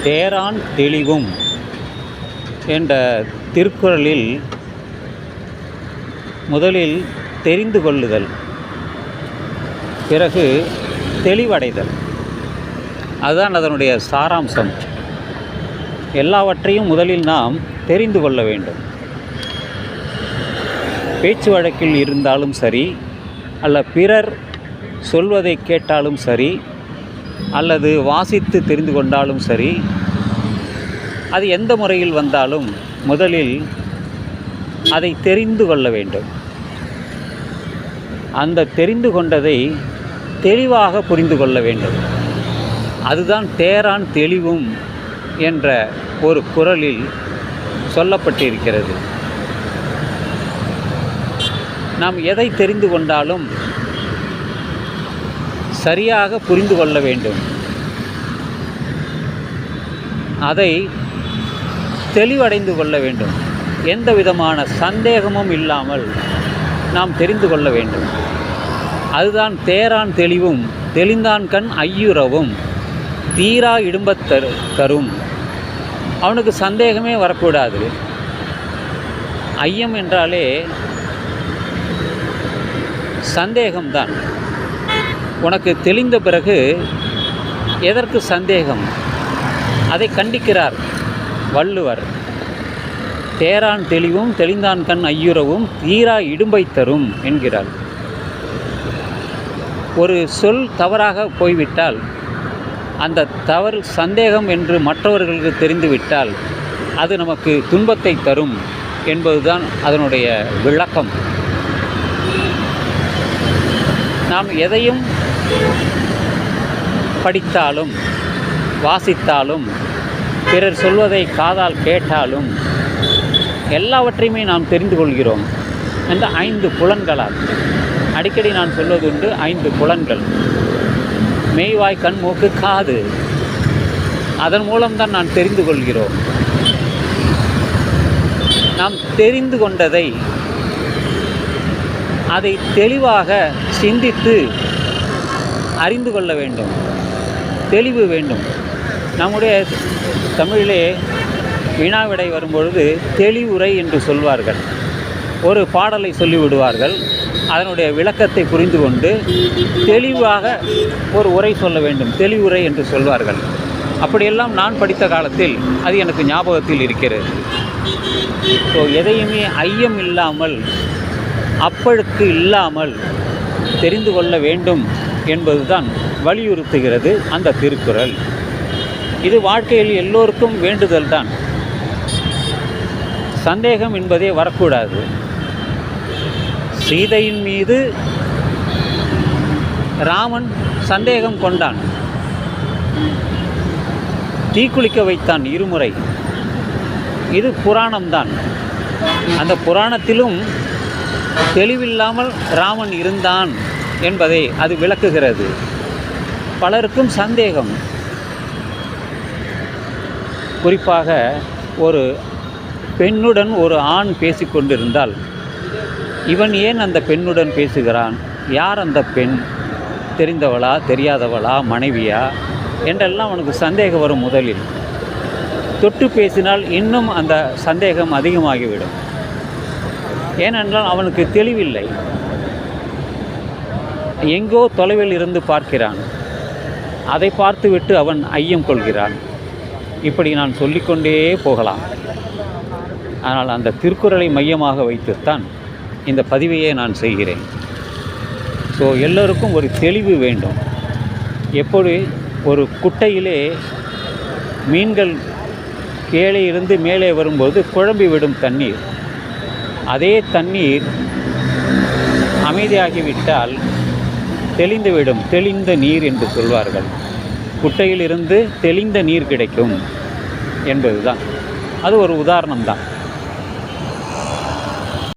தேரான் தெளிவும் என்ற திருக்குறளில் முதலில் தெரிந்து கொள்ளுதல், பிறகு தெளிவடைதல், அதுதான் அதனுடைய சாராம்சம். எல்லாவற்றையும் முதலில் நாம் தெரிந்து கொள்ள வேண்டும். பேச்சு வழக்கில் இருந்தாலும் சரி, அல்ல பிறர் சொல்வதை கேட்டாலும் சரி, அல்லது வாசித்து தெரிந்து கொண்டாலும் சரி, அது எந்த முறையில் வந்தாலும் முதலில் அதை தெரிந்து கொள்ள வேண்டும். அந்த தெரிந்து கொண்டதை தெளிவாக புரிந்து கொள்ள வேண்டும். அதுதான் தேரான் தெளிவும் என்ற ஒரு குறளில் சொல்லப்பட்டிருக்கிறது. நாம் எதை தெரிந்து கொண்டாலும் சரியாக புரிந்து கொள்ள வேண்டும். அதை தெளிவடைந்து கொள்ள வேண்டும். எந்த விதமான சந்தேகமும் இல்லாமல் நாம் தெரிந்து கொள்ள வேண்டும். அதுதான் தேரான் தெளிவும் தெளிந்தான் கண் ஐயுறவும் தீரா இடும்பத் தரும். அவனுக்கு சந்தேகமே வரக்கூடாது. ஐயம் என்றாலே சந்தேகம்தான். உனக்கு தெளிந்த பிறகு எதற்கு சந்தேகம்? அதை கண்டிக்கிறார் வள்ளுவர். தேரான் தெளிவும் தெளிந்தான் கண் ஐயுறவும் தீரா இடும்பை தரும் என்கிறார். ஒரு சொல் தவறாக போய்விட்டால், அந்த தவறு சந்தேகம் என்று மற்றவர்களுக்கு தெரிந்துவிட்டால் அது நமக்கு துன்பத்தை தரும் என்பதுதான் அதனுடைய விளக்கம். நாம் எதையும் படித்தாலும் வாசித்தாலும் பிறர் சொல்வதை காதால் கேட்டாலும் எல்லாவற்றையுமே நாம் தெரிந்து கொள்கிறோம். இந்த 5 புலன்களால், அடிக்கடி நான் சொல்வதுண்டு 5 புலன்கள்: மெய்வாய் கண் மூக்கு காது. அதன் மூலம்தான் நான் தெரிந்து கொள்கிறோம். நாம் தெரிந்து கொண்டதை அதை தெளிவாக சிந்தித்து அறிந்து கொள்ள வேண்டும். தெளிவு வேண்டும். நம்முடைய தமிழிலே வினாவிடை வரும்பொழுது தெளிவுரை என்று சொல்வார்கள். ஒரு பாடலை சொல்லிவிடுவார்கள். அதனுடைய விளக்கத்தை புரிந்து கொண்டு தெளிவாக ஒரு உரை சொல்ல வேண்டும். தெளிவுரை என்று சொல்வார்கள். அப்படியெல்லாம் நான் படித்த காலத்தில் அது எனக்கு ஞாபகத்தில் இருக்கிறது. ஸோ எதையுமே ஐயம் இல்லாமல், அப்பழுக்கு இல்லாமல் தெரிந்து கொள்ள வேண்டும் என்பதுதான் வலியுறுத்துகிறது அந்த திருக்குறள். இது வாழ்க்கையில் எல்லோருக்கும் வேண்டுதல் தான். சந்தேகம் என்பதே வரக்கூடாது. சீதையின் மீது ராமன் சந்தேகம் கொண்டான். தீக்குளிக்க வைத்தான் 2 முறை. இது புராணம்தான். அந்த புராணத்திலும் தெளிவில்லாமல் ராமன் இருந்தான் என்பதை அது விளக்குகிறது. பலருக்கும் சந்தேகம். குறிப்பாக ஒரு பெண்ணுடன் ஒரு ஆண் பேசிக்கொண்டிருந்தால், இவன் ஏன் அந்த பெண்ணுடன் பேசுகிறான்? யார் அந்த பெண்? தெரிந்தவளா, தெரியாதவளா, மனைவியா என்றெல்லாம் அவனுக்கு சந்தேகம் வரும். முதலில் தொட்டு பேசினால் இன்னும் அந்த சந்தேகம் அதிகமாகிவிடும். ஏனென்றால் அவனுக்கு தெளிவில்லை. எங்கோ தொலைவில் இருந்து பார்க்கிறான். அதை பார்த்துவிட்டு அவன் ஐயம் கொள்கிறான். இப்படி நான் சொல்லிக்கொண்டே போகலாம். ஆனால் அந்த திருக்குறளை மையமாக வைத்துத்தான் இந்த பதிவையே நான் செய்கிறேன். ஸோ எல்லோருக்கும் ஒரு தெளிவு வேண்டும். எப்படி ஒரு குட்டையிலே மீன்கள் கீழே இருந்து மேலே வரும்போது குழம்பிவிடும் தண்ணீர், அதே தண்ணீர் அமைதியாகிவிட்டால் தெளிந்துவிடும். தெளிந்த நீர் என்று சொல்வார்கள். குட்டையிலிருந்து தெளிந்த நீர் கிடைக்கும் என்பதுதான். அது ஒரு உதாரணம்தான்.